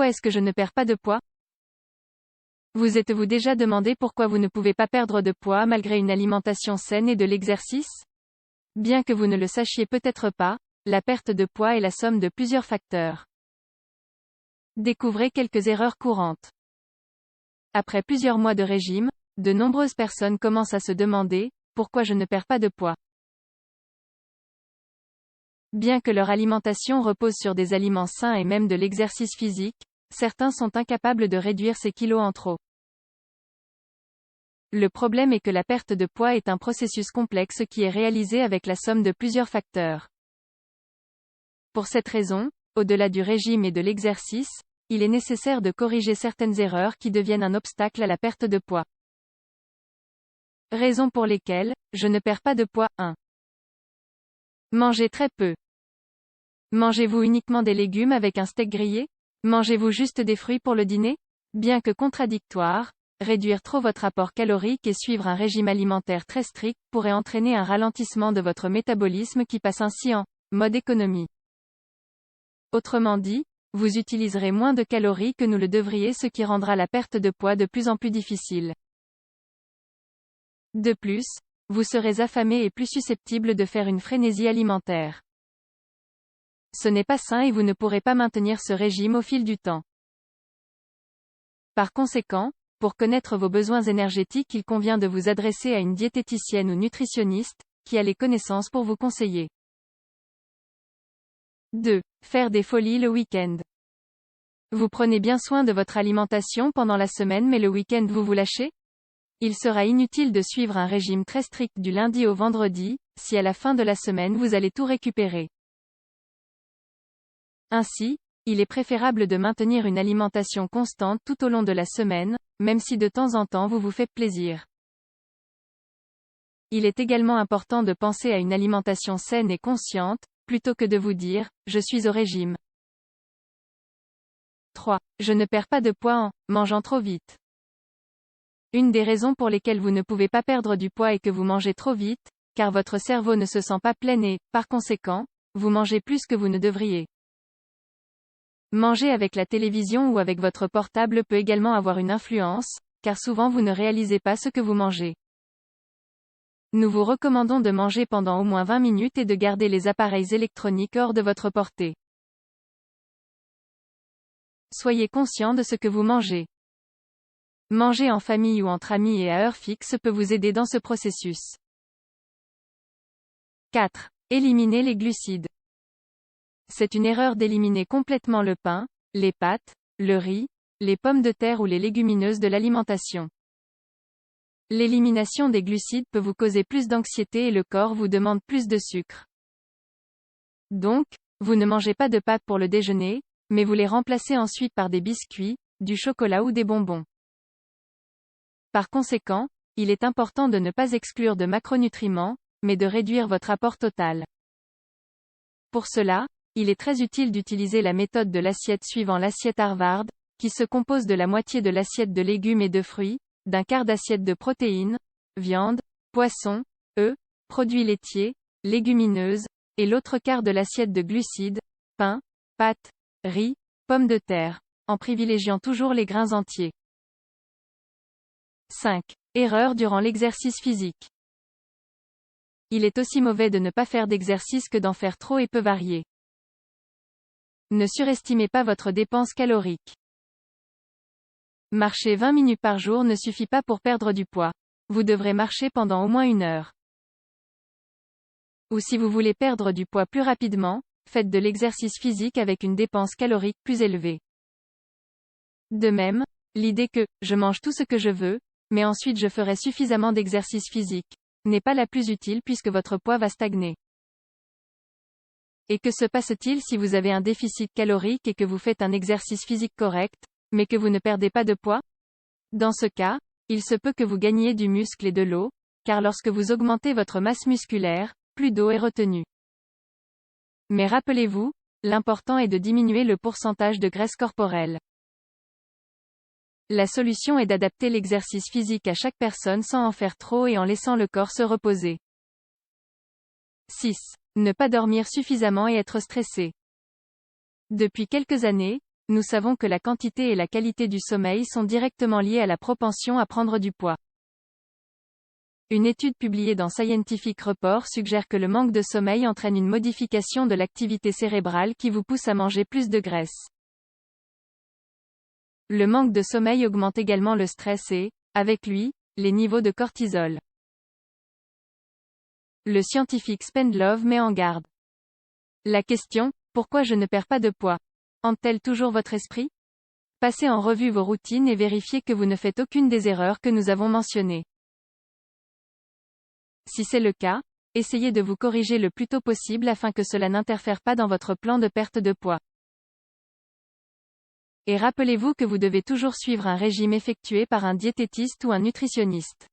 Pourquoi est-ce que je ne perds pas de poids? Vous êtes-vous déjà demandé pourquoi vous ne pouvez pas perdre de poids malgré une alimentation saine et de l'exercice? Bien que vous ne le sachiez peut-être pas, la perte de poids est la somme de plusieurs facteurs. Découvrez quelques erreurs courantes. Après plusieurs mois de régime, de nombreuses personnes commencent à se demander « Pourquoi je ne perds pas de poids ?» Bien que leur alimentation repose sur des aliments sains et même de l'exercice physique, certains sont incapables de réduire ces kilos en trop. Le problème est que la perte de poids est un processus complexe qui est réalisé avec la somme de plusieurs facteurs. Pour cette raison, au-delà du régime et de l'exercice, il est nécessaire de corriger certaines erreurs qui deviennent un obstacle à la perte de poids. Raisons pour lesquelles je ne perds pas de poids. 1. Mangez très peu. Mangez-vous uniquement des légumes avec un steak grillé? Mangez-vous juste des fruits pour le dîner? Bien que contradictoire, réduire trop votre apport calorique et suivre un régime alimentaire très strict pourrait entraîner un ralentissement de votre métabolisme qui passe ainsi en mode économie. Autrement dit, vous utiliserez moins de calories que nous le devriez, ce qui rendra la perte de poids de plus en plus difficile. De plus, vous serez affamé et plus susceptible de faire une frénésie alimentaire. Ce n'est pas sain et vous ne pourrez pas maintenir ce régime au fil du temps. Par conséquent, pour connaître vos besoins énergétiques, il convient de vous adresser à une diététicienne ou nutritionniste, qui a les connaissances pour vous conseiller. 2. Faire des folies le week-end. Vous prenez bien soin de votre alimentation pendant la semaine mais le week-end vous lâchez? Il sera inutile de suivre un régime très strict du lundi au vendredi, si à la fin de la semaine vous allez tout récupérer. Ainsi, il est préférable de maintenir une alimentation constante tout au long de la semaine, même si de temps en temps vous vous faites plaisir. Il est également important de penser à une alimentation saine et consciente, plutôt que de vous dire « je suis au régime ». 3. Je ne perds pas de poids en mangeant trop vite. Une des raisons pour lesquelles vous ne pouvez pas perdre du poids est que vous mangez trop vite, car votre cerveau ne se sent pas plein et, par conséquent, vous mangez plus que vous ne devriez. Manger avec la télévision ou avec votre portable peut également avoir une influence, car souvent vous ne réalisez pas ce que vous mangez. Nous vous recommandons de manger pendant au moins 20 minutes et de garder les appareils électroniques hors de votre portée. Soyez conscient de ce que vous mangez. Manger en famille ou entre amis et à heure fixe peut vous aider dans ce processus. 4. Éliminez les glucides. C'est une erreur d'éliminer complètement le pain, les pâtes, le riz, les pommes de terre ou les légumineuses de l'alimentation. L'élimination des glucides peut vous causer plus d'anxiété et le corps vous demande plus de sucre. Donc, vous ne mangez pas de pâtes pour le déjeuner, mais vous les remplacez ensuite par des biscuits, du chocolat ou des bonbons. Par conséquent, il est important de ne pas exclure de macronutriments, mais de réduire votre apport total. Pour cela, il est très utile d'utiliser la méthode de l'assiette suivant l'assiette Harvard, qui se compose de la moitié de l'assiette de légumes et de fruits, d'un quart d'assiette de protéines, viande, poisson, œufs, produits laitiers, légumineuses, et l'autre quart de l'assiette de glucides, pain, pâtes, riz, pommes de terre, en privilégiant toujours les grains entiers. 5. Erreur durant l'exercice physique. Il est aussi mauvais de ne pas faire d'exercice que d'en faire trop et peu varié. Ne surestimez pas votre dépense calorique. Marcher 20 minutes par jour ne suffit pas pour perdre du poids. Vous devrez marcher pendant au moins 1 heure. Ou si vous voulez perdre du poids plus rapidement, faites de l'exercice physique avec une dépense calorique plus élevée. De même, l'idée que « je mange tout ce que je veux, mais ensuite je ferai suffisamment d'exercice physique » n'est pas la plus utile puisque votre poids va stagner. Et que se passe-t-il si vous avez un déficit calorique et que vous faites un exercice physique correct, mais que vous ne perdez pas de poids? Dans ce cas, il se peut que vous gagniez du muscle et de l'eau, car lorsque vous augmentez votre masse musculaire, plus d'eau est retenue. Mais rappelez-vous, l'important est de diminuer le pourcentage de graisse corporelle. La solution est d'adapter l'exercice physique à chaque personne sans en faire trop et en laissant le corps se reposer. 6. Ne pas dormir suffisamment et être stressé. Depuis quelques années, nous savons que la quantité et la qualité du sommeil sont directement liées à la propension à prendre du poids. Une étude publiée dans Scientific Report suggère que le manque de sommeil entraîne une modification de l'activité cérébrale qui vous pousse à manger plus de graisse. Le manque de sommeil augmente également le stress et, avec lui, les niveaux de cortisol. Le scientifique Spendlove met en garde. La question, pourquoi je ne perds pas de poids, hante-t-elle toujours votre esprit? Passez en revue vos routines et vérifiez que vous ne faites aucune des erreurs que nous avons mentionnées. Si c'est le cas, essayez de vous corriger le plus tôt possible afin que cela n'interfère pas dans votre plan de perte de poids. Et rappelez-vous que vous devez toujours suivre un régime effectué par un diététiste ou un nutritionniste.